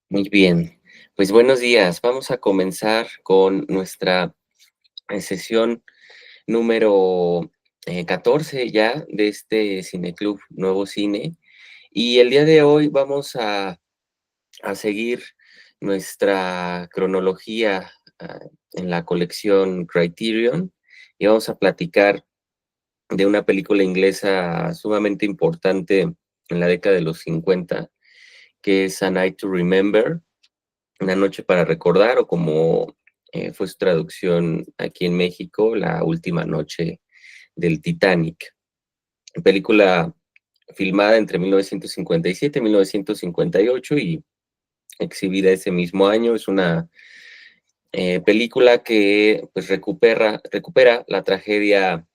Muy bien, pues buenos días. Vamos a comenzar con nuestra sesión número 14 ya de este Cineclub Nuevo Cine. Y el día de hoy vamos a seguir nuestra cronología en la colección Criterion y vamos a platicar de una película inglesa sumamente importante en la década de los 50, que es A Night to Remember. Una noche para recordar, o como fue su traducción aquí en México, La última noche del Titanic. Película filmada entre 1957 y 1958 y exhibida ese mismo año. Es una película que pues recupera la tragedia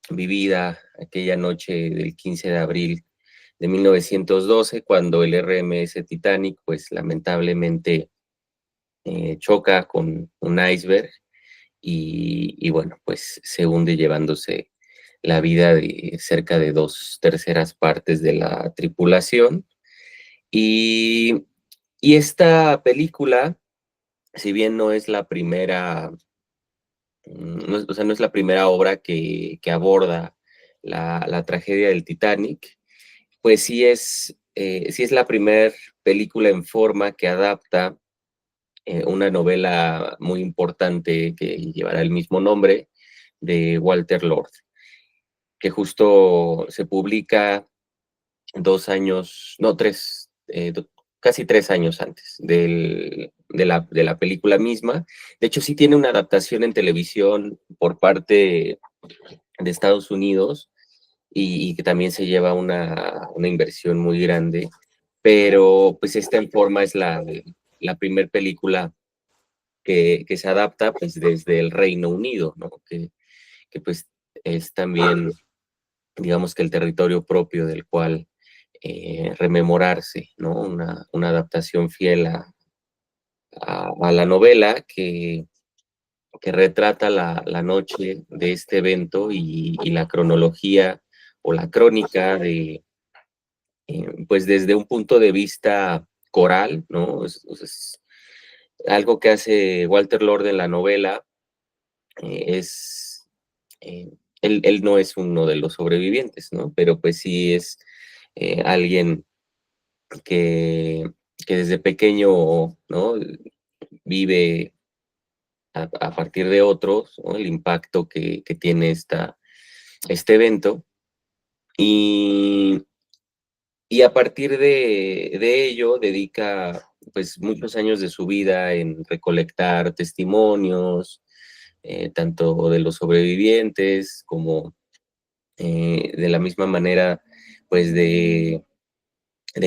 vivida aquella noche del 15 de abril de 1912, cuando el RMS Titanic pues lamentablemente choca con un iceberg y bueno, pues se hunde, llevándose la vida de cerca de 2/3 de la tripulación. Y, y esta película, si bien no es la primera, o sea, no es la primera obra que aborda la tragedia del Titanic, pues sí es la primera película en forma que adapta una novela muy importante que llevará el mismo nombre, de Walter Lord, que justo se publica 2 años, no, casi 3 años antes de la película misma. De hecho, sí tiene una adaptación en televisión por parte de Estados Unidos y que también se lleva una inversión muy grande, pero pues esta en forma es la primer película que se adapta pues desde el Reino Unido, ¿no? Que pues es también, digamos que el territorio propio del cual rememorarse, ¿no? Una adaptación fiel a la novela que retrata la noche de este evento y la cronología o la crónica pues desde un punto de vista coral, ¿no? Es algo que hace Walter Lord en la novela. Es, él no es uno de los sobrevivientes, ¿no? Pero pues sí es alguien que, que desde pequeño, ¿no? Vive a partir de otros, ¿no? El impacto que tiene este evento. Y, y a partir de ello dedica pues muchos años de su vida en recolectar testimonios, tanto de los sobrevivientes como de la misma manera, pues de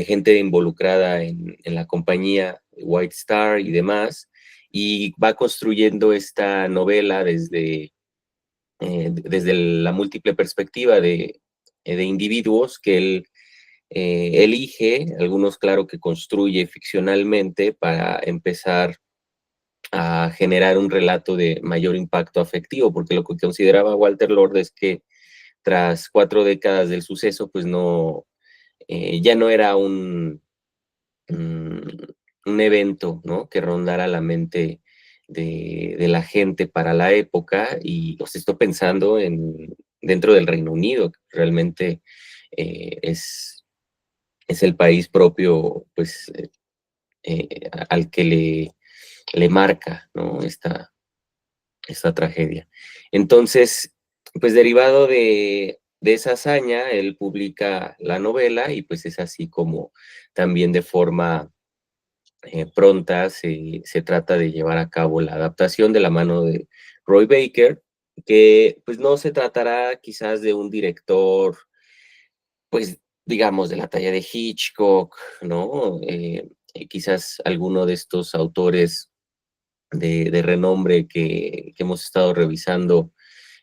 gente involucrada en la compañía White Star y demás, y va construyendo esta novela desde la múltiple perspectiva de individuos que él elige, algunos claro que construye ficcionalmente para empezar a generar un relato de mayor impacto afectivo, porque lo que consideraba Walter Lord es que tras 4 décadas del suceso, pues no, ya no era mm, un evento, ¿no? Que rondara la mente de la gente para la época, y os estoy pensando dentro del Reino Unido, que realmente es el país propio, pues, al que le marca, ¿no? Esta tragedia. Entonces, pues derivado de esa hazaña, él publica la novela y pues es así como también de forma pronta se trata de llevar a cabo la adaptación de la mano de Roy Baker, que pues no se tratará quizás de un director, pues digamos, de la talla de Hitchcock, ¿no? Quizás alguno de estos autores de renombre que hemos estado revisando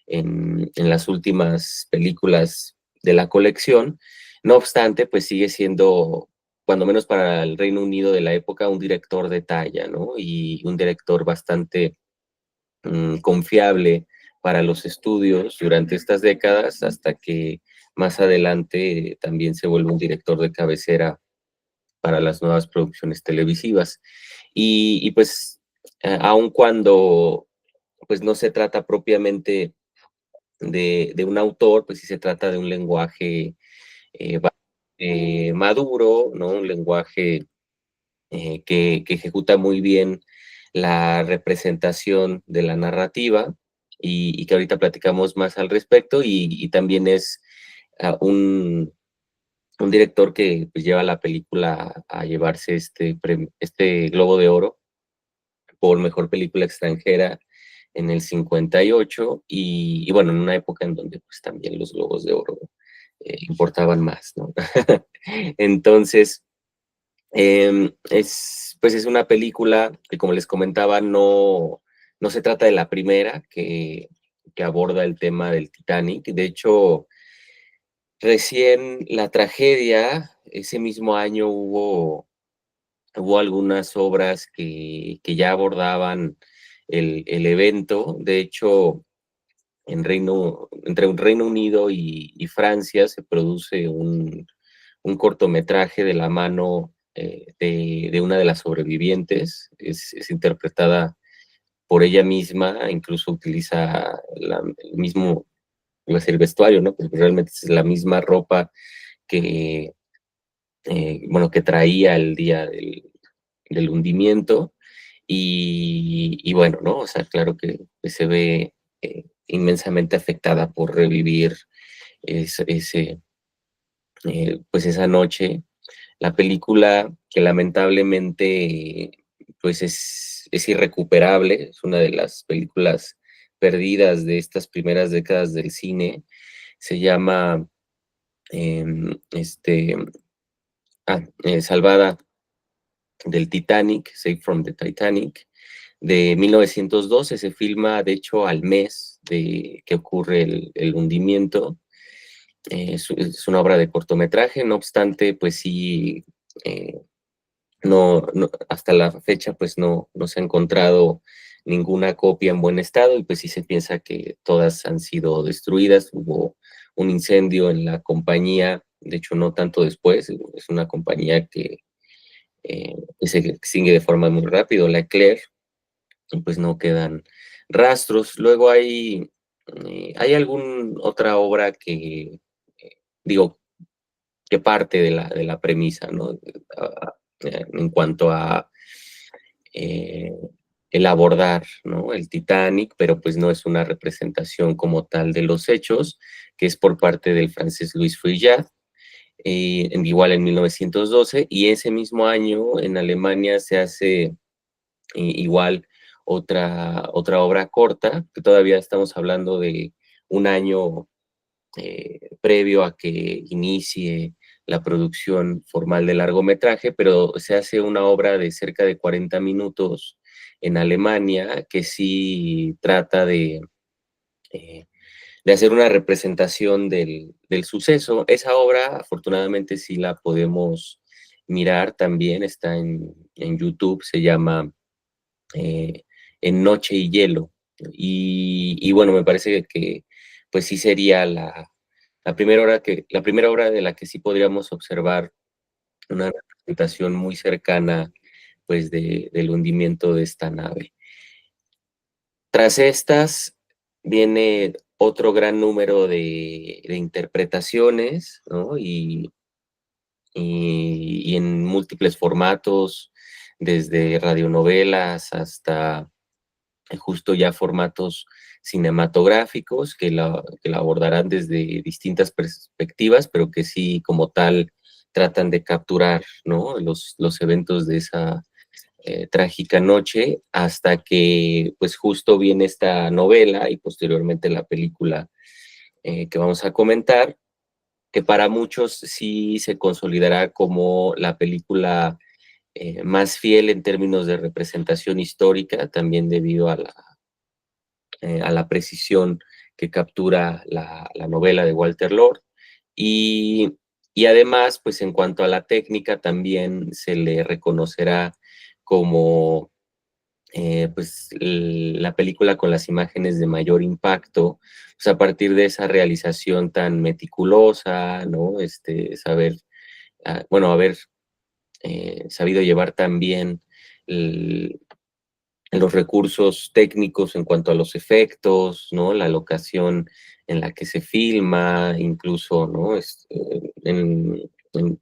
en las últimas películas de la colección. No obstante, pues sigue siendo, cuando menos para el Reino Unido de la época, un director de talla, ¿no? Y un director bastante confiable para los estudios durante estas décadas, hasta que más adelante también se vuelve un director de cabecera para las nuevas producciones televisivas. Pues, aun cuando pues no se trata propiamente de un autor, pues sí se trata de un lenguaje maduro, ¿no? Un lenguaje que ejecuta muy bien la representación de la narrativa y que ahorita platicamos más al respecto y también es un director que pues, lleva la película a llevarse este Globo de Oro por mejor película extranjera en el 58 bueno, en una época en donde pues también los Globos de Oro importaban más, ¿no? Entonces, pues es una película que, como les comentaba, no se trata de la primera que aborda el tema del Titanic. De hecho, recién la tragedia, ese mismo año hubo algunas obras que ya abordaban el evento. De hecho, entre Reino Unido y Francia se produce un cortometraje de la mano de una de las sobrevivientes. Es interpretada por ella misma, incluso utiliza el mismo, iba a decir vestuario, ¿no? Porque realmente es la misma ropa que, bueno, que traía el día del hundimiento. Bueno, ¿no? O sea, claro que se ve inmensamente afectada por revivir pues esa noche. La película que lamentablemente pues es irrecuperable, es una de las películas perdidas de estas primeras décadas del cine. Se llama Salvada del Titanic, Saved from the Titanic, de 1912. Se filma, de hecho, al mes de que ocurre el hundimiento. Es una obra de cortometraje, no obstante, pues sí, hasta la fecha, pues no se ha encontrado ninguna copia en buen estado y pues sí se piensa que todas han sido destruidas. Hubo un incendio en la compañía, de hecho no tanto después, es una compañía que se extingue de forma muy rápido, la Eclair, y pues no quedan rastros. Luego hay alguna otra obra digo, que parte de la premisa, ¿no? En cuanto a eh, el abordar, ¿no? El Titanic, pero pues no es una representación como tal de los hechos, que es por parte del francés Louis Feuillade, igual en 1912, y ese mismo año en Alemania se hace igual otra obra corta, que todavía estamos hablando de un año previo a que inicie la producción formal de largometraje, pero se hace una obra de cerca de 40 minutos en Alemania que sí trata eh, de hacer una representación del suceso. Esa obra, afortunadamente, sí la podemos mirar también, está en YouTube, se llama eh, En Noche y Hielo. Bueno, me parece que pues sí sería la primera obra de la que sí podríamos observar una representación muy cercana pues del hundimiento de esta nave. Tras estas viene otro gran número de interpretaciones, ¿no? Y en múltiples formatos, desde radionovelas hasta justo ya formatos cinematográficos que la abordarán desde distintas perspectivas, pero que sí como tal tratan de capturar, ¿no? Los eventos de esa trágica noche, hasta que pues justo viene esta novela y posteriormente la película que vamos a comentar, que para muchos sí se consolidará como la película más fiel en términos de representación histórica, también debido a la precisión que captura la novela de Walter Lord. Y, y además, pues en cuanto a la técnica, también se le reconocerá como pues la película con las imágenes de mayor impacto, pues a partir de esa realización tan meticulosa, ¿no? Saber, bueno, haber sabido llevar también los recursos técnicos en cuanto a los efectos, ¿no? La locación en la que se filma, incluso, ¿no? En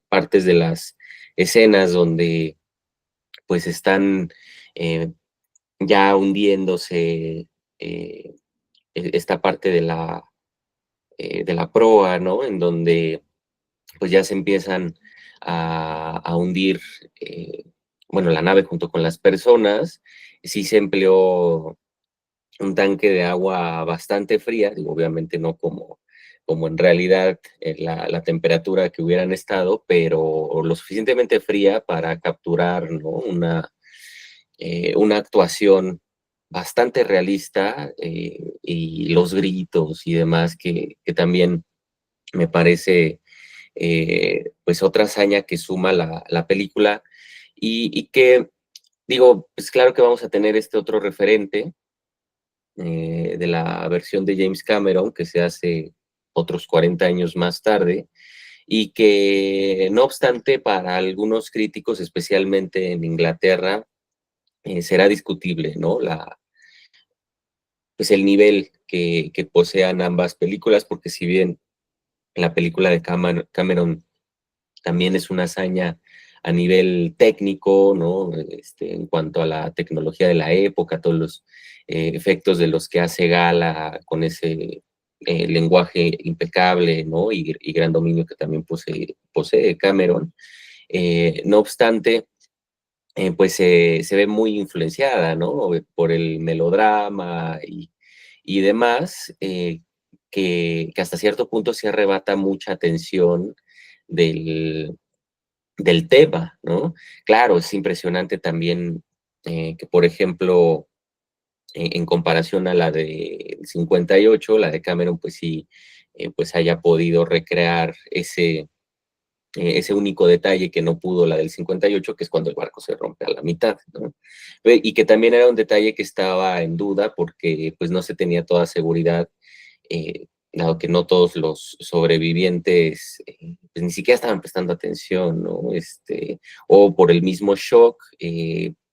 partes de las escenas donde pues están eh, ya hundiéndose esta parte de la proa, ¿no? En donde pues ya se empiezan a hundir, bueno, la nave junto con las personas. Sí se empleó un tanque de agua bastante fría, digo, obviamente no como en realidad la temperatura que hubieran estado, pero lo suficientemente fría para capturar, ¿no? Una actuación bastante realista, y los gritos y demás que también me parece pues otra hazaña que suma la película y que digo, pues claro que vamos a tener este otro referente de la versión de James Cameron que se hace otros 40 años más tarde y que no obstante para algunos críticos, especialmente en Inglaterra, será discutible, ¿no? Pues el nivel que posean ambas películas, porque si bien la película de Cameron también es una hazaña a nivel técnico, ¿no? En cuanto a la tecnología de la época, todos los efectos de los que hace gala con ese lenguaje impecable, ¿no? Y gran dominio que también posee Cameron. No obstante, pues se ve muy influenciada, ¿no? Por el melodrama y demás, que hasta cierto punto se arrebata mucha atención del, del tema, ¿no? Claro, es impresionante también que, por ejemplo, en comparación a la de 58, la de Cameron, pues sí, pues haya podido recrear ese único detalle que no pudo la del 58, que es cuando el barco se rompe a la mitad, ¿no? Y que también era un detalle que estaba en duda porque pues no se tenía toda seguridad, dado que no todos los sobrevivientes pues ni siquiera estaban prestando atención, ¿no? O por el mismo shock,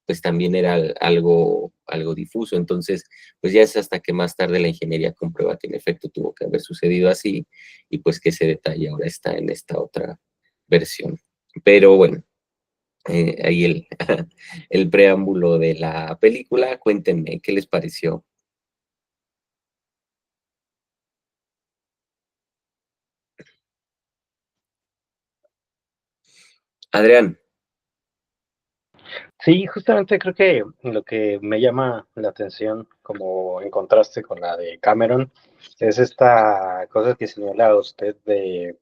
pues también era algo difuso. Entonces, pues ya es hasta que más tarde la ingeniería comprueba que en efecto tuvo que haber sucedido así y pues que ese detalle ahora está en esta otra versión. Pero bueno, ahí el preámbulo de la película. Cuéntenme, ¿qué les pareció? Adrián. Sí, justamente creo que lo que me llama la atención, como en contraste con la de Cameron, es esta cosa que señala usted de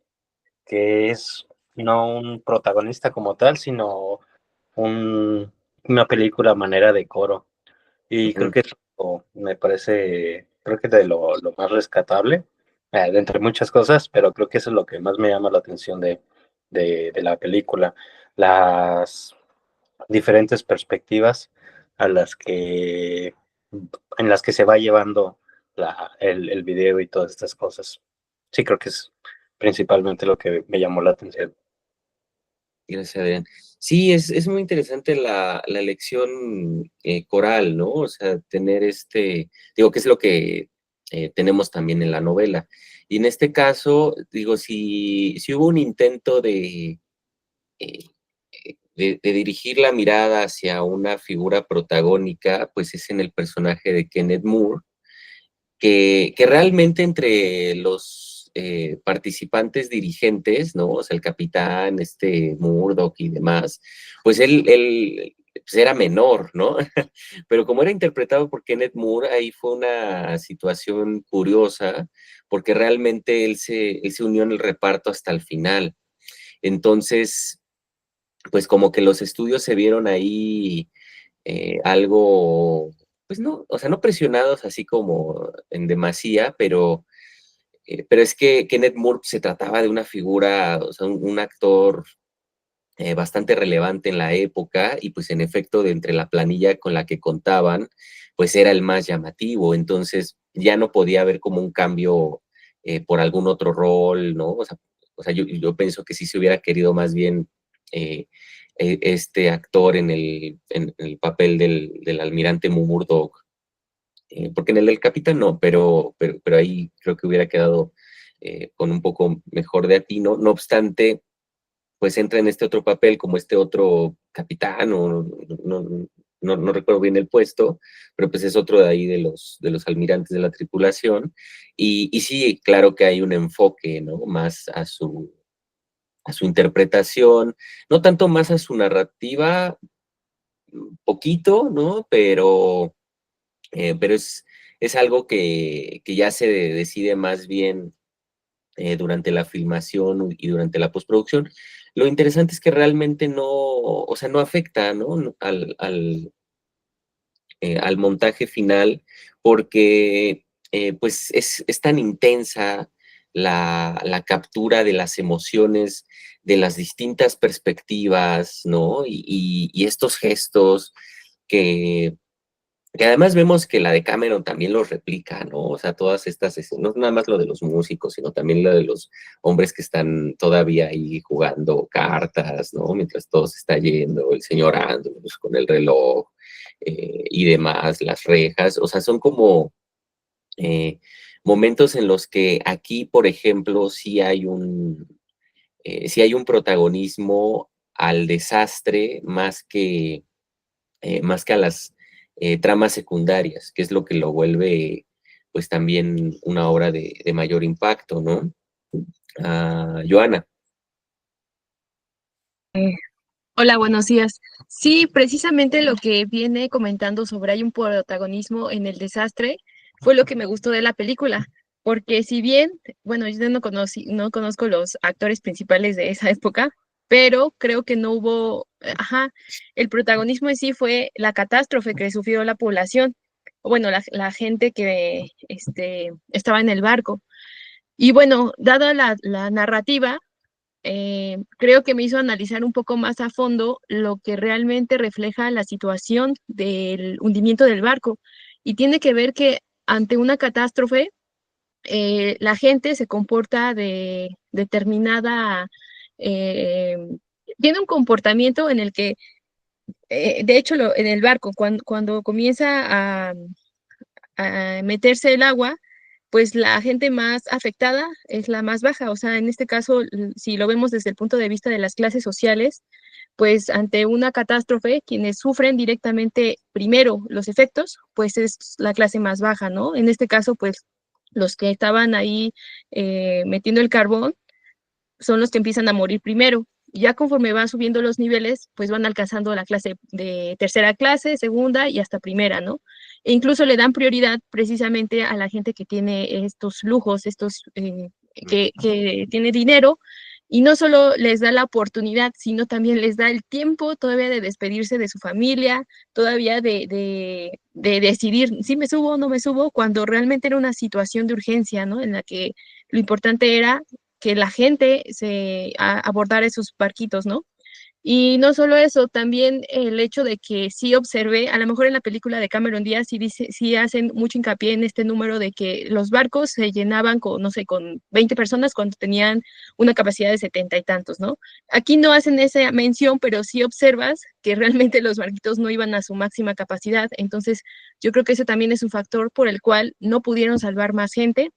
que es no un protagonista como tal, sino una película a manera de coro. Y creo Ujú. que eso me parece, creo que de lo más rescatable, de entre muchas cosas, pero creo que eso es lo que más me llama la atención de la película. Las diferentes perspectivas a las que, en las que se va llevando el video y todas estas cosas. Sí, creo que es principalmente lo que me llamó la atención. Gracias, Adrián. Sí, es muy interesante la elección coral, ¿no? O sea, tener digo, que es lo que tenemos también en la novela. Y en este caso, digo, si hubo un intento eh, de dirigir la mirada hacia una figura protagónica, pues es en el personaje de Kenneth Moore, que realmente entre los participantes dirigentes, ¿no? O sea, el capitán, Murdoch y demás, pues él pues era menor, ¿no? Pero como era interpretado por Kenneth Moore, ahí fue una situación curiosa, porque realmente él se unió en el reparto hasta el final. Entonces, pues como que los estudios se vieron ahí algo, pues no, o sea, no presionados así como en demasía, pero es que Kenneth Moore se trataba de una figura, o sea, un actor bastante relevante en la época y pues en efecto de entre la planilla con la que contaban, pues era el más llamativo, entonces ya no podía haber como un cambio por algún otro rol, ¿no? O sea yo pienso que sí se hubiera querido más bien eh, este actor en el papel del almirante Murdoch, porque en el del capitán no, pero ahí creo que hubiera quedado con un poco mejor de atino. No obstante, pues entra en este otro papel como este otro capitán, o no recuerdo bien el puesto, pero pues es otro de ahí de los almirantes de la tripulación. Y sí, claro que hay un enfoque, ¿no? Más a su interpretación, no tanto más a su narrativa, poquito, ¿no? Pero es algo que ya se decide más bien durante la filmación y durante la postproducción. Lo interesante es que realmente no, o sea, no afecta, ¿no? Al montaje final, porque pues es tan intensa la captura de las emociones de las distintas perspectivas, ¿no? Y estos gestos que, que además vemos que la de Cameron también los replica, ¿no? O sea, todas estas escenas, no nada más lo de los músicos, sino también lo de los hombres que están todavía ahí jugando cartas, ¿no? Mientras todo se está yendo, el señor Andrews con el reloj y demás, las rejas, o sea, son como eh, momentos en los que aquí, por ejemplo, sí hay un protagonismo al desastre más que a las tramas secundarias, que es lo que lo vuelve pues también una obra de mayor impacto, ¿no? Joana. Hola, buenos días. Sí, precisamente lo que viene comentando sobre hay un protagonismo en el desastre fue lo que me gustó de la película, porque si bien, bueno, yo no conozco los actores principales de esa época, pero creo que no hubo, ajá, el protagonismo en sí fue la catástrofe que sufrió la población, o bueno, la gente que estaba en el barco. Y bueno, dada la narrativa, creo que me hizo analizar un poco más a fondo lo que realmente refleja la situación del hundimiento del barco. Y tiene que ver que ante una catástrofe, la gente se comporta de determinada, eh, tiene un comportamiento en el que, de hecho, en el barco, cuando comienza a meterse el agua, pues la gente más afectada es la más baja. O sea, en este caso, si lo vemos desde el punto de vista de las clases sociales, pues ante una catástrofe, quienes sufren directamente primero los efectos, pues es la clase más baja, ¿no? En este caso, pues los que estaban ahí metiendo el carbón son los que empiezan a morir primero. Ya conforme van subiendo los niveles, pues van alcanzando la clase de tercera clase, segunda y hasta primera, ¿no? E incluso le dan prioridad precisamente a la gente que tiene estos lujos, que tiene dinero, y no solo les da la oportunidad, sino también les da el tiempo todavía de despedirse de su familia, todavía de decidir si me subo o no me subo, cuando realmente era una situación de urgencia, ¿no? En la que lo importante era que la gente abordara esos barquitos, ¿no? Y no solo eso, también el hecho de que sí observé, a lo mejor en la película de Cameron Díaz sí hacen mucho hincapié en este número de que los barcos se llenaban con, no sé, con 20 personas cuando tenían una capacidad de 70 y tantos, ¿no? Aquí no hacen esa mención, pero sí observas que realmente los barquitos no iban a su máxima capacidad. Entonces, yo creo que ese también es un factor por el cual no pudieron salvar más gente.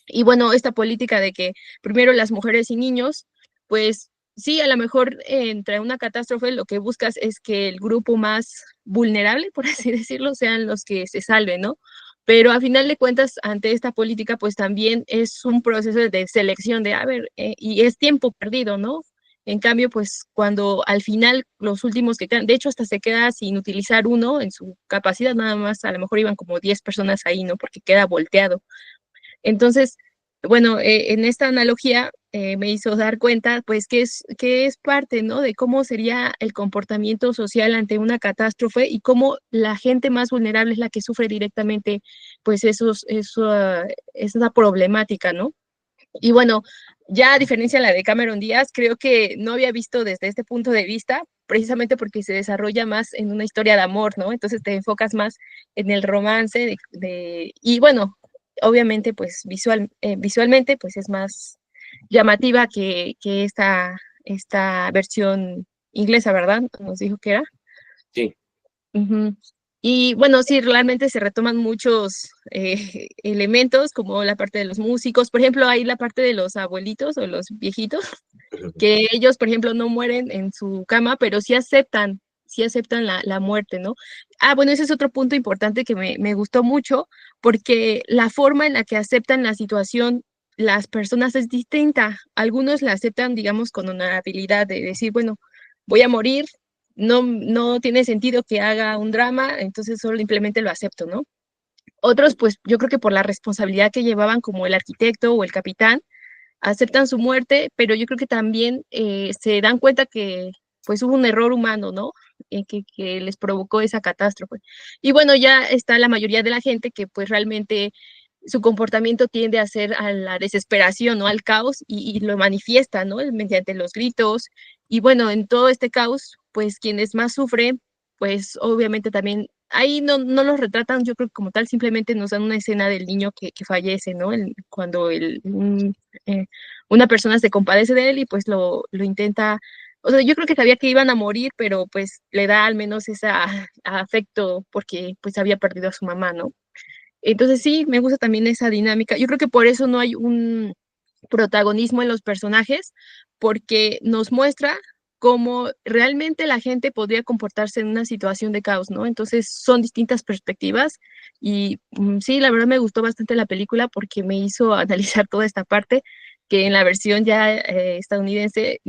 Y bueno, esta política de que primero las mujeres y niños, pues sí, a lo mejor entre una catástrofe lo que buscas es que el grupo más vulnerable, por así decirlo, sean los que se salven, ¿no? Pero a final de cuentas, ante esta política, pues también es un proceso de selección de, a ver, y es tiempo perdido, ¿no? En cambio, pues cuando al final los últimos que quedan, de hecho hasta se queda sin utilizar uno en su capacidad, nada más, a lo mejor iban como 10 personas ahí, ¿no? Porque queda volteado. Entonces, bueno, en esta analogía me hizo dar cuenta, pues, que es parte, ¿no? De cómo sería el comportamiento social ante una catástrofe y cómo la gente más vulnerable es la que sufre directamente, pues, esa problemática, ¿no? Y bueno, ya a diferencia de la de Cameron Díaz, creo que no había visto desde este punto de vista, precisamente porque se desarrolla más en una historia de amor, ¿no? Entonces te enfocas más en el romance y bueno, obviamente pues visualmente pues es más llamativa que esta versión inglesa, ¿verdad? Nos dijo que era. Sí. Ujú. Y bueno, sí, realmente se retoman muchos elementos, como la parte de los músicos. Por ejemplo, hay la parte de los abuelitos o los viejitos, que ellos, por ejemplo, no mueren en su cama, pero sí aceptan la muerte, ¿no? Ah, bueno, ese es otro punto importante que me gustó mucho, porque la forma en la que aceptan la situación las personas es distinta. Algunos la aceptan, digamos, con una habilidad de decir, bueno, voy a morir, no tiene sentido que haga un drama, entonces solo simplemente lo acepto, ¿no? Otros, pues yo creo que por la responsabilidad que llevaban, como el arquitecto o el capitán, aceptan su muerte, pero yo creo que también se dan cuenta que pues hubo un error humano, ¿no? Que les provocó esa catástrofe. Y bueno, ya está la mayoría de la gente que pues realmente su comportamiento tiende a ser a la desesperación, ¿no? Al caos y lo manifiesta, ¿no? Mediante los gritos. Y bueno, en todo este caos, pues quienes más sufren, pues obviamente también ahí no los retratan, yo creo que como tal, simplemente nos dan una escena del niño que fallece, ¿no? Cuando eh, una persona se compadece de él y pues lo intenta, o sea, yo creo que sabía que iban a morir, pero pues le da al menos ese afecto porque pues había perdido a su mamá, ¿no? Entonces sí, me gusta también esa dinámica. Yo creo que por eso no hay un protagonismo en los personajes, porque nos muestra cómo realmente la gente podría comportarse en una situación de caos, ¿no? Entonces son distintas perspectivas y sí, la verdad me gustó bastante la película porque me hizo analizar toda esta parte que en la versión ya estadounidense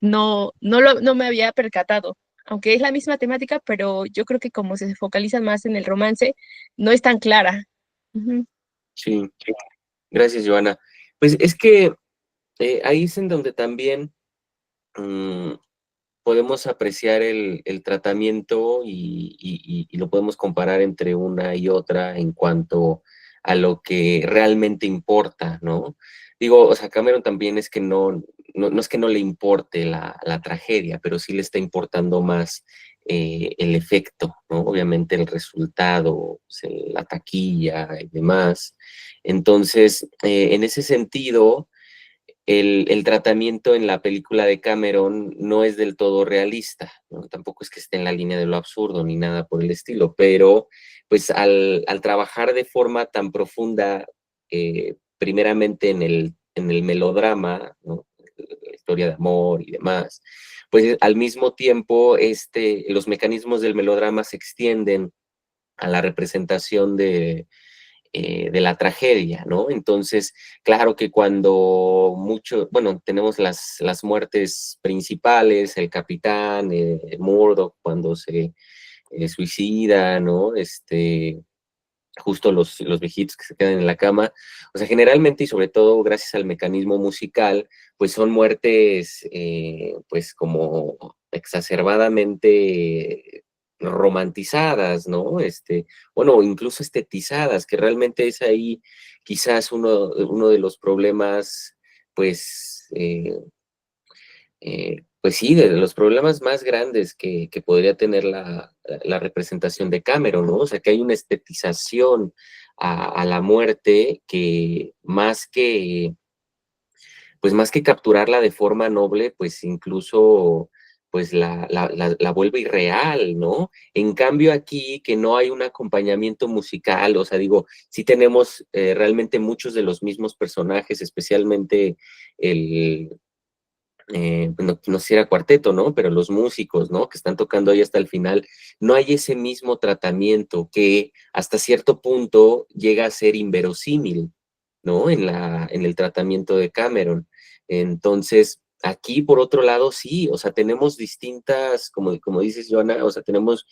no me había percatado. Aunque es la misma temática, pero yo creo que como se focaliza más en el romance, no es tan clara. Ujú. Sí, gracias, Joana. Pues es que ahí es en donde también mm, podemos apreciar el tratamiento y lo podemos comparar entre una y otra en cuanto a lo que realmente importa, ¿no? Digo, o sea, Cameron también es que no es que no le importe la tragedia, pero sí le está importando más el efecto, ¿no? Obviamente el resultado, pues, la taquilla y demás. Entonces, en ese sentido, el tratamiento en la película de Cameron no es del todo realista, ¿no? Tampoco es que esté en la línea de lo absurdo ni nada por el estilo, pero pues al trabajar de forma tan profunda, primeramente en el melodrama, ¿no? La historia de amor y demás, pues al mismo tiempo los mecanismos del melodrama se extienden a la representación de la tragedia, ¿no? Entonces, claro que cuando bueno, tenemos las muertes principales, el capitán, Murdoch, cuando se suicida, ¿no? Justo los viejitos que se quedan en la cama, o sea, generalmente y sobre todo gracias al mecanismo musical, pues son muertes, pues como exacerbadamente romantizadas, ¿no? Bueno, incluso estetizadas, que realmente es ahí quizás uno de los problemas, pues, pues sí, de los problemas más grandes que podría tener la representación de Cameron, ¿no? O sea, que hay una estetización a la muerte que pues más que capturarla de forma noble, pues incluso pues la vuelve irreal, ¿no? En cambio aquí, que no hay un acompañamiento musical, o sea, digo, sí tenemos realmente muchos de los mismos personajes, especialmente el, no sé si era cuarteto, ¿no? Pero los músicos, ¿no? Que están tocando ahí hasta el final, no hay ese mismo tratamiento que hasta cierto punto llega a ser inverosímil, ¿no? En el tratamiento de Cameron. Entonces, aquí por otro lado, sí, o sea, tenemos distintas, como dices, Joana, o sea, tenemos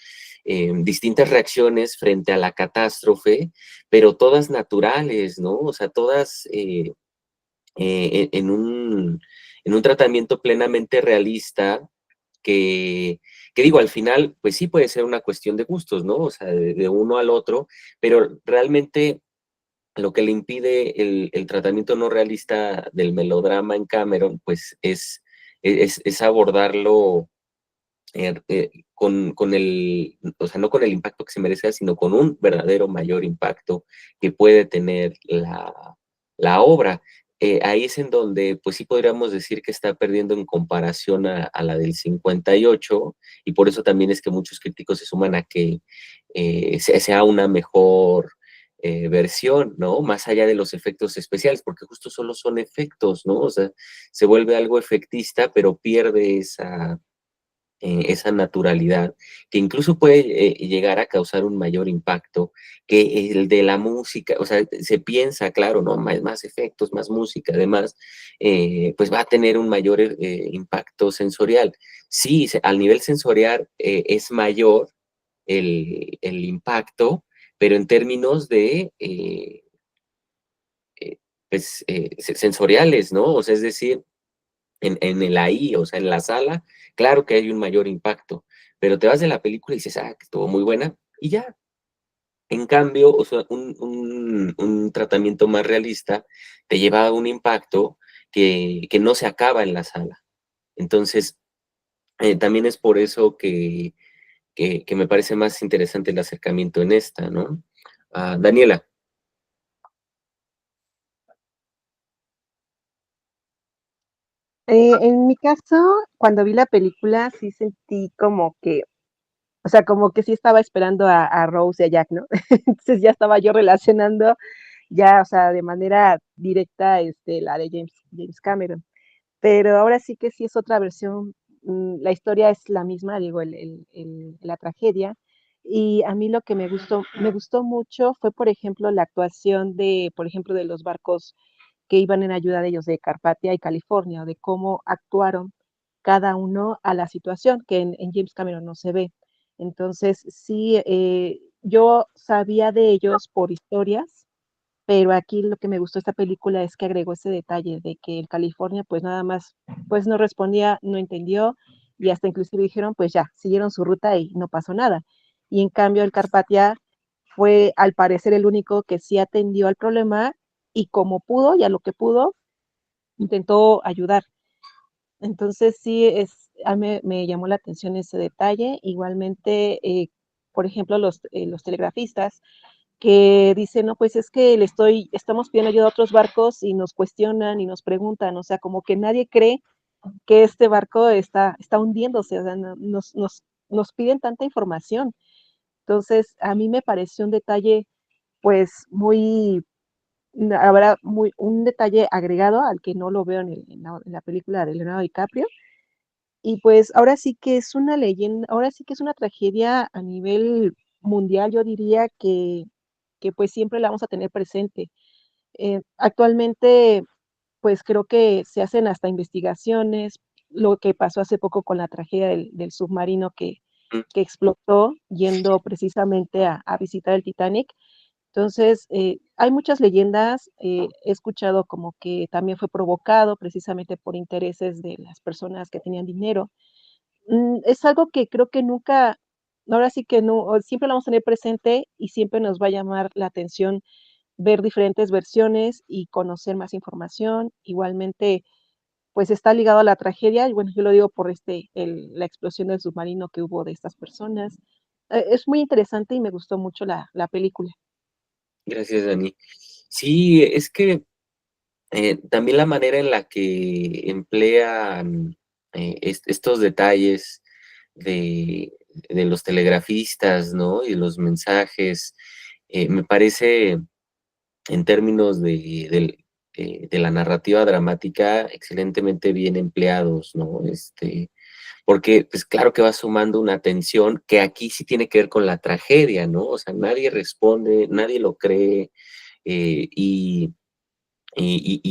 distintas reacciones frente a la catástrofe, pero todas naturales, ¿no? O sea, todas en un tratamiento plenamente realista que, que digo, al final, pues sí puede ser una cuestión de gustos, ¿no? O sea, de uno al otro, pero realmente lo que le impide el tratamiento no realista del melodrama en Cameron, pues es abordarlo con o sea, no con el impacto que se merece, sino con un verdadero mayor impacto que puede tener la obra. ahí es en donde, pues sí podríamos decir que está perdiendo en comparación a la del 58, y por eso también es que muchos críticos se suman a que sea una mejor versión, ¿no? Más allá de los efectos especiales, porque justo solo son efectos, ¿no? O sea, se vuelve algo efectista, pero pierde esa naturalidad, que incluso puede llegar a causar un mayor impacto que el de la música. O sea, se piensa, claro, ¿no? Más efectos, más música, además, pues va a tener un mayor impacto sensorial. Sí, al nivel sensorial es mayor el impacto, pero en términos de pues, sensoriales, ¿no? O sea, es decir, en el ahí, o sea, en la sala, claro que hay un mayor impacto, pero te vas de la película y dices, que estuvo muy buena, y ya. En cambio, o sea, un tratamiento más realista te lleva a un impacto que no se acaba en la sala. Entonces, también es por eso que me parece más interesante el acercamiento en esta, ¿no? Daniela. En mi caso, cuando vi la película, sí sentí como que, o sea, como que sí estaba esperando a Rose y a Jack, ¿no? Entonces ya estaba yo relacionando ya, o sea, de manera directa, la de James Cameron. Pero ahora sí que sí es otra versión, la historia es la misma, digo, la tragedia. Y a mí lo que me gustó mucho fue, por ejemplo, la actuación de, por ejemplo, de los barcos que iban en ayuda de ellos de Carpathia y California, de cómo actuaron cada uno a la situación, que en James Cameron no se ve. Entonces, sí, yo sabía de ellos por historias, pero aquí lo que me gustó de esta película es que agregó ese detalle de que el California pues nada más pues no respondía, no entendió y hasta inclusive dijeron pues ya, siguieron su ruta y no pasó nada. Y en cambio el Carpathia fue al parecer el único que sí atendió al problema y como pudo y a lo que pudo intentó ayudar. Entonces sí, a mí me llamó la atención ese detalle. Igualmente, por ejemplo, los telegrafistas que dicen, no, pues es que estamos pidiendo ayuda a otros barcos y nos cuestionan y nos preguntan, o sea, como que nadie cree que este barco está hundiéndose, o sea, nos piden tanta información. Entonces, a mí me pareció un detalle, pues, habrá un detalle agregado al que no lo veo en la película de Leonardo DiCaprio. Y pues ahora sí que es una leyenda, ahora sí que es una tragedia a nivel mundial, yo diría que pues siempre la vamos a tener presente. Actualmente, pues creo que se hacen hasta investigaciones, lo que pasó hace poco con la tragedia del submarino que explotó yendo precisamente a visitar el Titanic. Entonces, hay muchas leyendas, he escuchado como que también fue provocado precisamente por intereses de las personas que tenían dinero. Es algo que creo que nunca, ahora sí que no, siempre lo vamos a tener presente y siempre nos va a llamar la atención ver diferentes versiones y conocer más información. Igualmente, pues está ligado a la tragedia, y bueno, yo lo digo por la explosión del submarino que hubo de estas personas. Es muy interesante y me gustó mucho la película. Gracias, Dani. Sí, es que también la manera en la que emplean estos detalles de los telegrafistas, ¿no? Y los mensajes, me parece, en términos de la narrativa dramática, excelentemente bien empleados, ¿no? Porque, pues claro que va sumando una tensión que aquí sí tiene que ver con la tragedia, ¿no? O sea, nadie responde, nadie lo cree, y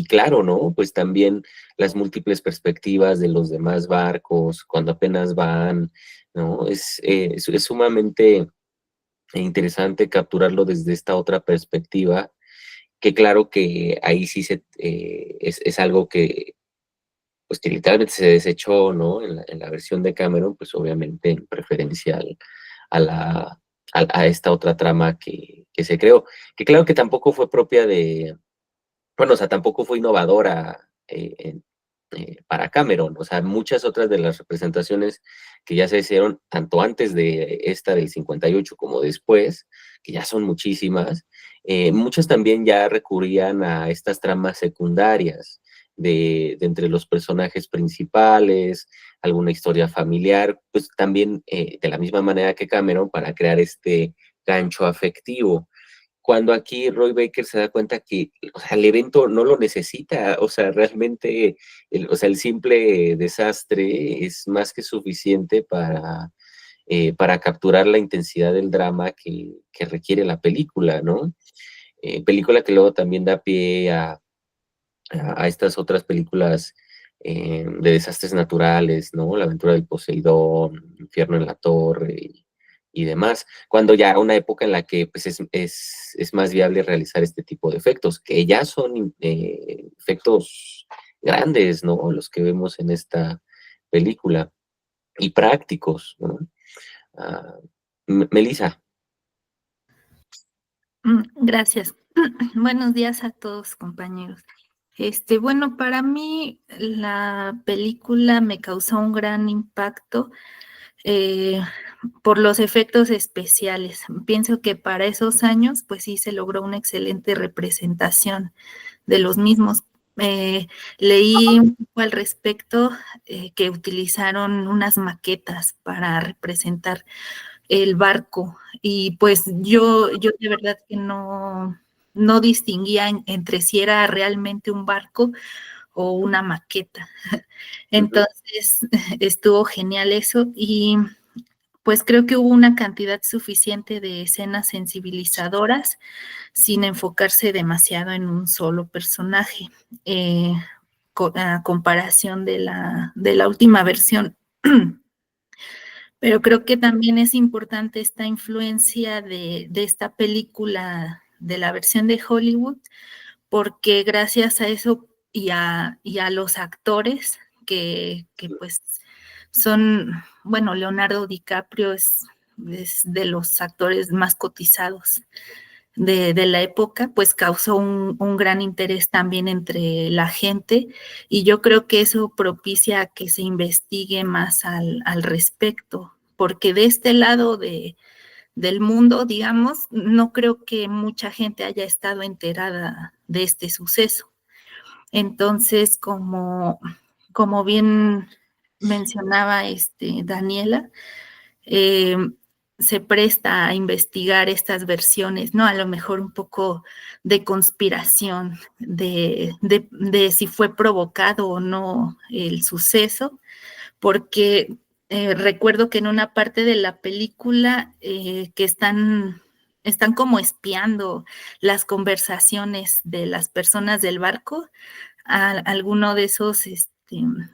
claro, ¿no? Pues también las múltiples perspectivas de los demás barcos cuando apenas van, ¿no? Es sumamente interesante capturarlo desde esta otra perspectiva, que claro que ahí sí es algo pues que literalmente se desechó, ¿no? En la versión de Cameron, pues obviamente en preferencia a esta otra trama que se creó, que claro que tampoco fue propia bueno, o sea, tampoco fue innovadora para Cameron. O sea, muchas otras de las representaciones que ya se hicieron, tanto antes de esta del 58 como después, que ya son muchísimas, Muchos también ya recurrían a estas tramas secundarias de entre los personajes principales, alguna historia familiar, pues también de la misma manera que Cameron para crear este gancho afectivo. Cuando aquí Roy Baker se da cuenta que, o sea, el evento no lo necesita, o sea, realmente, el simple desastre es más que suficiente para capturar la intensidad del drama que requiere la película, ¿no? Película que luego también da pie a estas otras películas de desastres naturales, ¿no? La aventura del Poseidón, Infierno en la Torre y demás, cuando ya una época en la que pues, es más viable realizar este tipo de efectos, que ya son efectos grandes, ¿no? Los que vemos en esta película, y prácticos, ¿no? Ah, Melissa. Gracias. Buenos días a todos, compañeros. Bueno, para mí la película me causó un gran impacto por los efectos especiales. Pienso que para esos años, pues sí se logró una excelente representación de los mismos. Leí un poco al respecto que utilizaron unas maquetas para representar el barco y pues yo de verdad que no distinguía entre si era realmente un barco o una maqueta. Entonces estuvo genial eso y pues creo que hubo una cantidad suficiente de escenas sensibilizadoras sin enfocarse demasiado en un solo personaje, a comparación de la última versión. Pero creo que también es importante esta influencia de esta película, de la versión de Hollywood, porque gracias a eso y a los actores que pues son, bueno, Leonardo DiCaprio es de los actores más cotizados de la época, pues causó un gran interés también entre la gente y yo creo que eso propicia que se investigue más al respecto, porque de este lado del mundo, digamos, no creo que mucha gente haya estado enterada de este suceso. Entonces, como bien mencionaba Daniela, eh, se presta a investigar estas versiones, ¿no? A lo mejor un poco de conspiración, de si fue provocado o no el suceso, porque recuerdo que en una parte de la película que están como espiando las conversaciones de las personas del barco, a alguno de esos,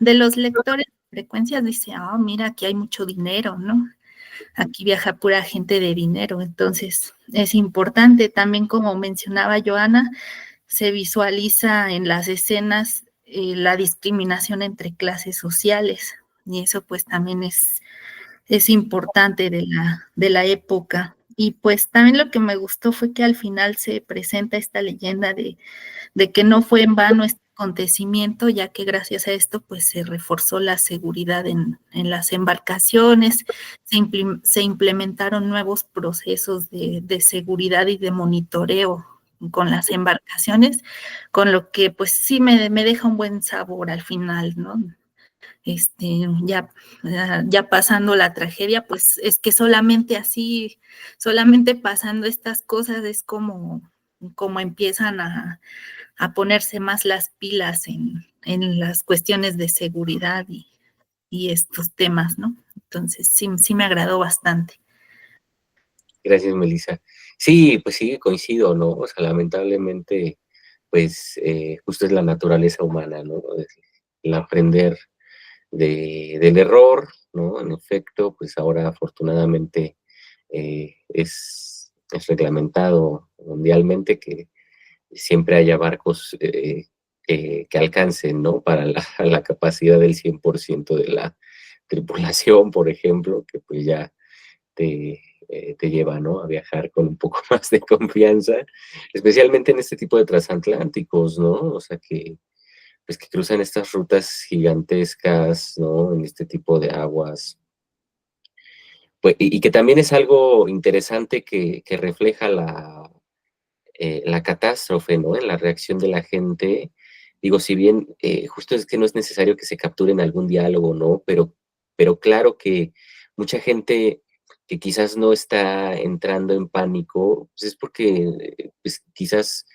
de los lectores de frecuencias dice, mira, aquí hay mucho dinero, ¿no? Aquí viaja pura gente de dinero, entonces es importante también, como mencionaba Joana, se visualiza en las escenas la discriminación entre clases sociales y eso pues también es importante de la época. Y pues también lo que me gustó fue que al final se presenta esta leyenda de que no fue en vano este acontecimiento, ya que gracias a esto pues se reforzó la seguridad en las embarcaciones, se implementaron nuevos procesos de seguridad y de monitoreo con las embarcaciones, con lo que pues sí me deja un buen sabor al final, ¿no? Ya pasando la tragedia, pues es que solamente así, solamente pasando estas cosas es como empiezan a ponerse más las pilas en las cuestiones de seguridad y estos temas, ¿no? Entonces, sí me agradó bastante. Gracias, Melissa. Sí, pues sí, coincido, ¿no? O sea, lamentablemente, pues justo es la naturaleza humana, ¿no? El aprender del error, ¿no? En efecto, pues ahora afortunadamente es reglamentado mundialmente que siempre haya barcos que alcancen, ¿no? Para la capacidad del 100% de la tripulación, por ejemplo, que pues ya te lleva, ¿no? A viajar con un poco más de confianza, especialmente en este tipo de transatlánticos, ¿no? O sea, pues, que cruzan estas rutas gigantescas, ¿no? En este tipo de aguas. Pues, y que también es algo interesante que refleja la catástrofe, ¿no? En la reacción de la gente. Digo, si bien justo es que no es necesario que se capturen algún diálogo, ¿no? Pero claro que mucha gente que quizás no está entrando en pánico, pues es porque pues, quizás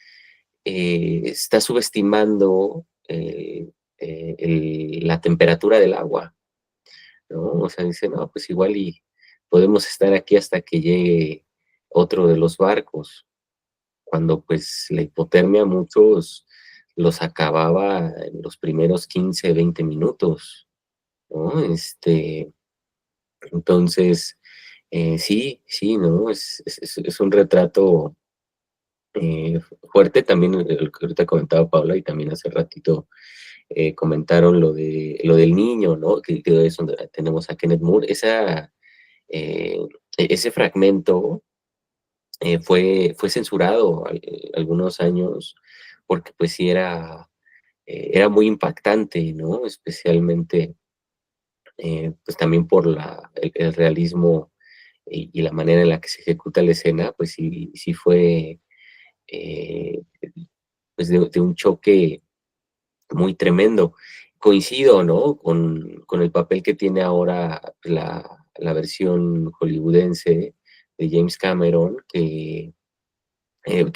está subestimando la temperatura del agua, ¿no? O sea, dice, no, pues igual y podemos estar aquí hasta que llegue otro de los barcos, cuando pues la hipotermia a muchos los acababa en los primeros 15, 20 minutos, ¿no? Entonces, sí, ¿no? Es un retrato fuerte también, el que ahorita comentaba Paula y también hace ratito comentaron lo del niño, ¿no? Que es donde tenemos a Kenneth Moore. Eh, ese fragmento fue censurado algunos años porque pues sí era muy impactante, ¿no? Especialmente pues también por el realismo y la manera en la que se ejecuta la escena, pues sí fue eh, pues de un choque muy tremendo. Coincido, ¿no? Con el papel que tiene ahora la versión hollywoodense de James Cameron, que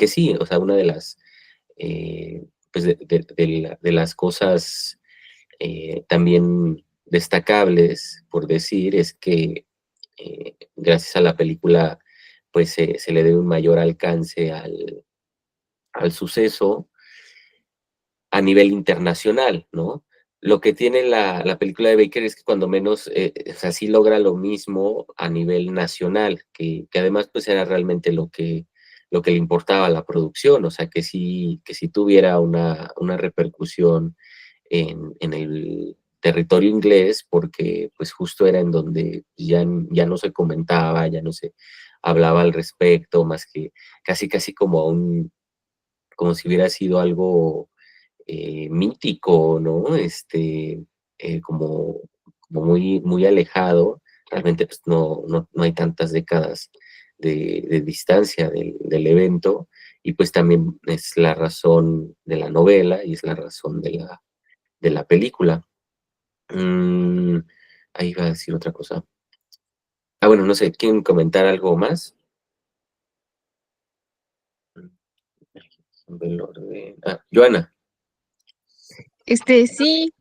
sí, o sea, una de las, pues de las cosas también destacables, por decir, es que gracias a la película, pues se le dé un mayor alcance al suceso a nivel internacional, ¿no? Lo que tiene la película de Baker es que cuando menos, o sea, sí logra lo mismo a nivel nacional, que además pues era realmente lo que le importaba a la producción, o sea, que sí tuviera una repercusión en el territorio inglés, porque pues justo era en donde ya no se comentaba, ya no se hablaba al respecto, más que casi como si hubiera sido algo mítico, ¿no? Como muy, muy alejado. Realmente pues, no hay tantas décadas de distancia del evento, y pues también es la razón de la novela y es la razón de la película. Mm, ahí iba a decir otra cosa. Bueno, no sé, ¿quieren comentar algo más? Joana. Sí,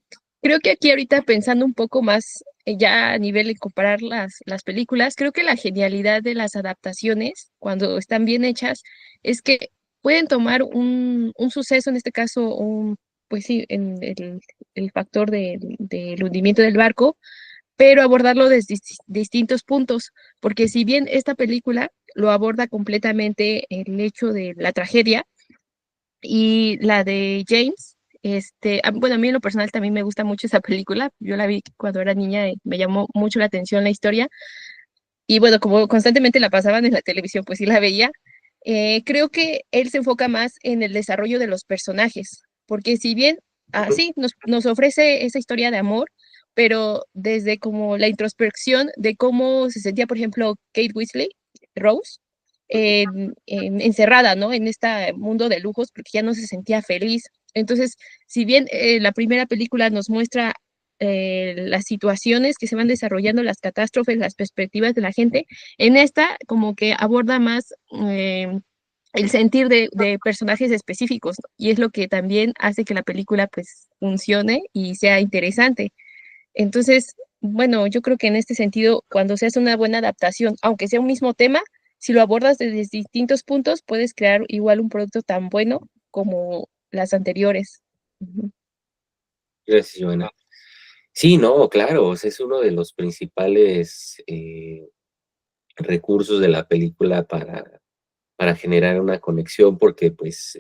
creo que aquí ahorita pensando un poco más ya a nivel de comparar las películas, creo que la genialidad de las adaptaciones, cuando están bien hechas, es que pueden tomar un suceso, en este caso, pues sí, en el factor del hundimiento del barco, pero abordarlo desde distintos puntos, porque si bien esta película lo aborda completamente el hecho de la tragedia, y la de James, bueno, a mí en lo personal también me gusta mucho esa película. Yo la vi cuando era niña y me llamó mucho la atención la historia. Y bueno, como constantemente la pasaban en la televisión, pues sí la veía. Creo que él se enfoca más en el desarrollo de los personajes, porque si bien así nos ofrece esa historia de amor, pero desde como la introspección de cómo se sentía, por ejemplo, Kate Weasley, Rose, encerrada, ¿no? En este mundo de lujos, porque ya no se sentía feliz. Entonces, si bien la primera película nos muestra las situaciones que se van desarrollando, las catástrofes, las perspectivas de la gente, en esta como que aborda más el sentir de personajes específicos, ¿no? Y es lo que también hace que la película pues funcione y sea interesante. Entonces, bueno, yo creo que en este sentido, cuando se hace una buena adaptación, aunque sea un mismo tema, si lo abordas desde distintos puntos, puedes crear igual un producto tan bueno como las anteriores. Ujú. Gracias, Joana. Sí, no, claro, o sea, es uno de los principales recursos de la película para generar una conexión, porque pues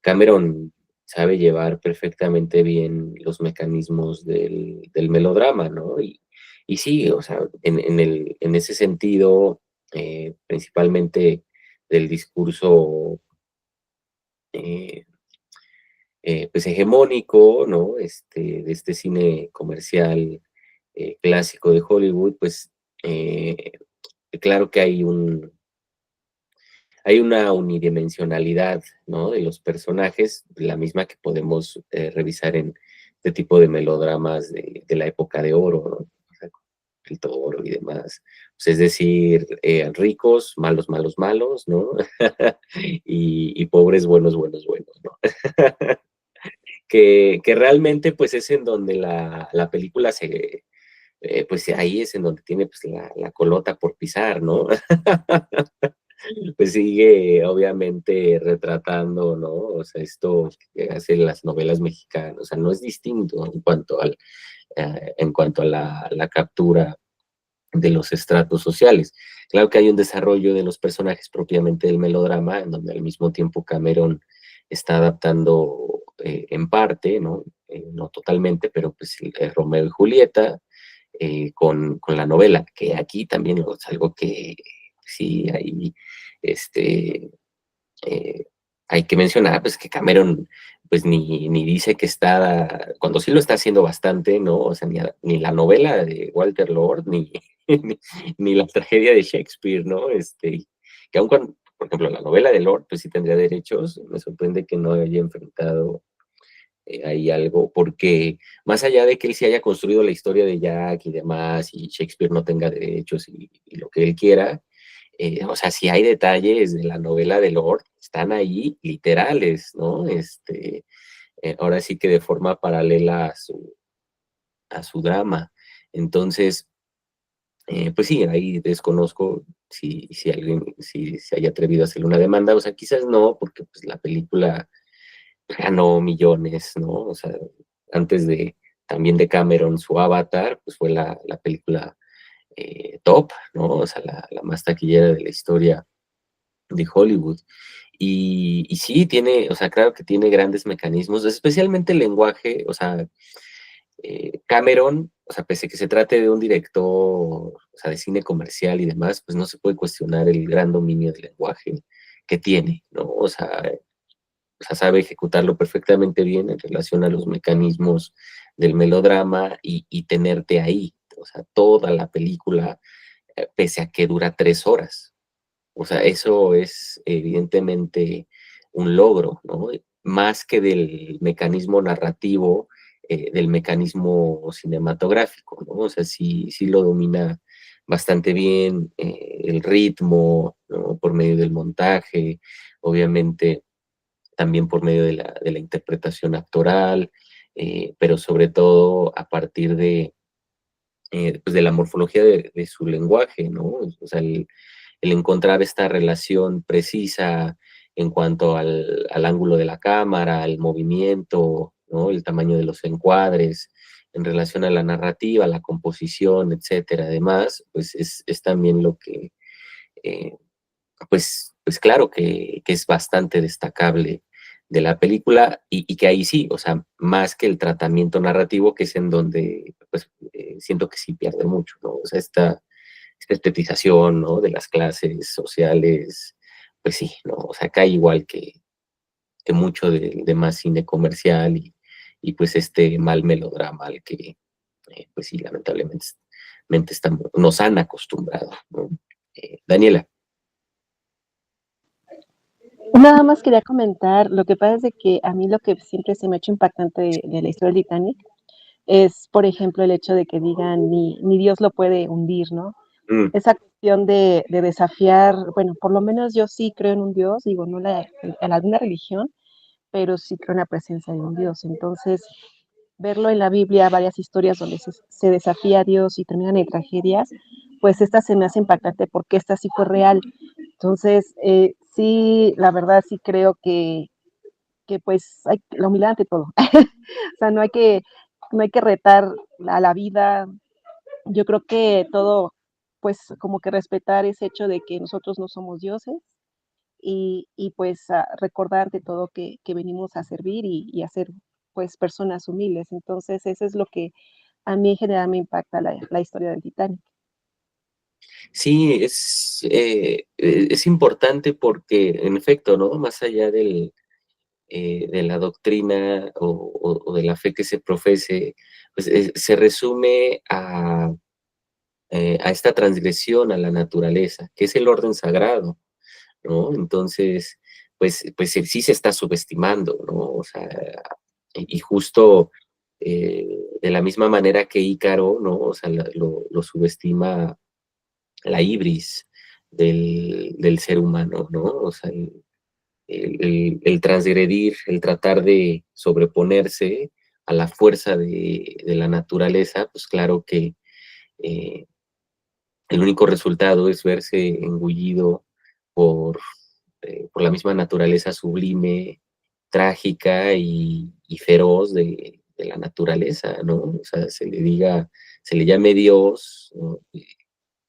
Cameron sabe llevar perfectamente bien los mecanismos del melodrama, ¿no? Y sí, o sea, en ese sentido, principalmente del discurso eh, pues hegemónico, ¿no? De este cine comercial clásico de Hollywood, pues claro que hay una unidimensionalidad, ¿no? De los personajes, la misma que podemos revisar en este tipo de melodramas de la época de oro, ¿no? O sea, el Toro y demás. Pues es decir, ricos, malos, malos, malos, ¿no? y pobres, buenos, buenos, buenos, ¿no? que realmente pues es en donde la película pues ahí es en donde tiene pues la colota por pisar, ¿no? Pues sigue obviamente retratando, ¿no? O sea, esto que hacen las novelas mexicanas, o sea, no es distinto en cuanto a la captura de los estratos sociales. Claro que hay un desarrollo de los personajes propiamente del melodrama, en donde al mismo tiempo Cameron está adaptando en parte, ¿no? No totalmente, pero pues Romeo y Julieta con la novela, que aquí también es algo que sí hay, este, eh, hay que mencionar, pues que Cameron pues ni dice que está, cuando sí lo está haciendo bastante, ¿no? O sea, ni la novela de Walter Lord, ni la tragedia de Shakespeare, ¿no? Que aun cuando, por ejemplo, la novela de Lord, pues sí tendría derechos, me sorprende que no haya enfrentado ahí algo, porque más allá de que él se haya construido la historia de Jack y demás, y Shakespeare no tenga derechos y lo que él quiera, o sea, si hay detalles de la novela de Lord, están ahí literales, ¿no? Ahora sí que de forma paralela a su drama. Entonces, pues sí, ahí desconozco si alguien si se haya atrevido a hacerle una demanda, o sea, quizás no, porque pues la película ganó millones, ¿no? O sea, antes de también de Cameron, su Avatar, pues fue la película top, ¿no? O sea, la más taquillera de la historia de Hollywood. Y sí, tiene, o sea, claro que tiene grandes mecanismos, especialmente el lenguaje, o sea, Cameron, o sea, pese a que se trate de un director, o sea, de cine comercial y demás, pues no se puede cuestionar el gran dominio del lenguaje que tiene, ¿no? O sea, sabe ejecutarlo perfectamente bien en relación a los mecanismos del melodrama y tenerte ahí, o sea, toda la película, pese a que dura 3 horas. O sea, eso es evidentemente un logro, ¿no? Más que del mecanismo narrativo, del mecanismo cinematográfico, ¿no? O sea, sí lo domina bastante bien, el ritmo, ¿no? Por medio del montaje, obviamente también por medio de la interpretación actoral, pero sobre todo a partir pues de la morfología de su lenguaje, ¿no? O sea, el encontrar esta relación precisa en cuanto al ángulo de la cámara, al movimiento, ¿no? El tamaño de los encuadres, en relación a la narrativa, la composición, etcétera. Además, pues es también lo que, eh, pues claro que es bastante destacable de la película y que ahí sí, o sea, más que el tratamiento narrativo, que es en donde, pues, siento que sí pierde mucho, ¿no? O sea, esta estetización, ¿no? De las clases sociales, pues sí, ¿no? O sea, cae igual que mucho del demás cine comercial y pues este mal melodrama al que, pues sí, lamentablemente nos han acostumbrado, ¿no? Daniela. Nada más quería comentar, lo que pasa es de que a mí lo que siempre se me ha hecho impactante de la historia del Titanic es, por ejemplo, el hecho de que digan ni Dios lo puede hundir, ¿no? Mm, Esa cuestión de desafiar, bueno, por lo menos yo sí creo en un Dios, digo, no en alguna religión, pero sí creo en la presencia de un Dios. Entonces, verlo en la Biblia, varias historias donde se desafía a Dios y terminan en tragedias, pues esta se me hace impactante porque esta sí fue real. Entonces, sí, la verdad sí creo que pues hay la humildad ante todo. O sea, no hay que retar a la vida. Yo creo que todo, pues como que respetar ese hecho de que nosotros no somos dioses y pues recordar de todo que venimos a servir y a ser pues personas humildes. Entonces, eso es lo que a mí en general me impacta la historia del Titanic. sí, es importante porque, en efecto, ¿no? Más allá de la doctrina o de la fe que se profese, pues se resume a esta transgresión a la naturaleza, que es el orden sagrado, ¿no? Entonces, pues sí se está subestimando, ¿no? O sea, y justo de la misma manera que Ícaro, ¿no? O sea, lo subestima la ibris del ser humano, ¿no? O sea, el transgredir, el tratar de sobreponerse a la fuerza de la naturaleza, pues claro que eh, el único resultado es verse engullido por la misma naturaleza sublime, trágica y feroz de la naturaleza, ¿no? O sea, se le llame Dios, ¿no?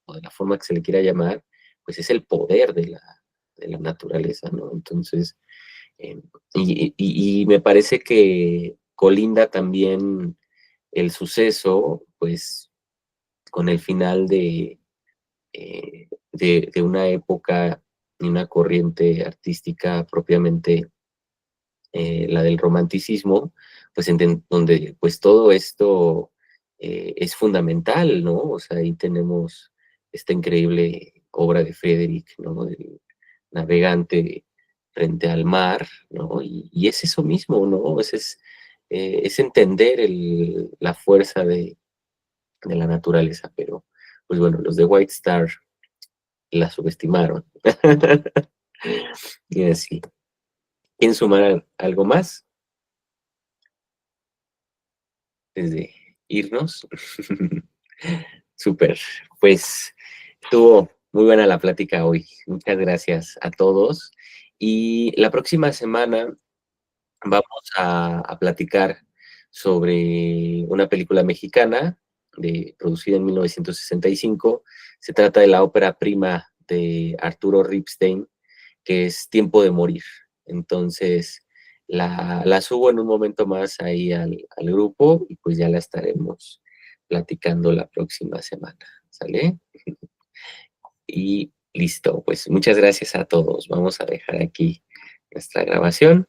O de la forma que se le quiera llamar, pues es el poder de la naturaleza, ¿no? Entonces, eh, y me parece que colinda también el suceso, pues, con el final de una época y una corriente artística propiamente la del romanticismo, pues donde pues todo esto es fundamental, ¿no? O sea, ahí tenemos esta increíble obra de Frederick, ¿no? El navegante frente al mar, ¿no? Y es eso mismo, ¿no? Es entender la fuerza de la naturaleza, pero pues bueno, los de White Star la subestimaron. Y así. ¿Quieren sumar algo más? Desde irnos. Súper. Pues estuvo muy buena la plática hoy. Muchas gracias a todos. Y la próxima semana vamos a platicar sobre una película mexicana producida en 1965. Se trata de la ópera prima de Arturo Ripstein, que es Tiempo de Morir. Entonces, la subo en un momento más ahí al grupo y pues ya la estaremos platicando la próxima semana. ¿Sale? Y listo, pues muchas gracias a todos. Vamos a dejar aquí nuestra grabación.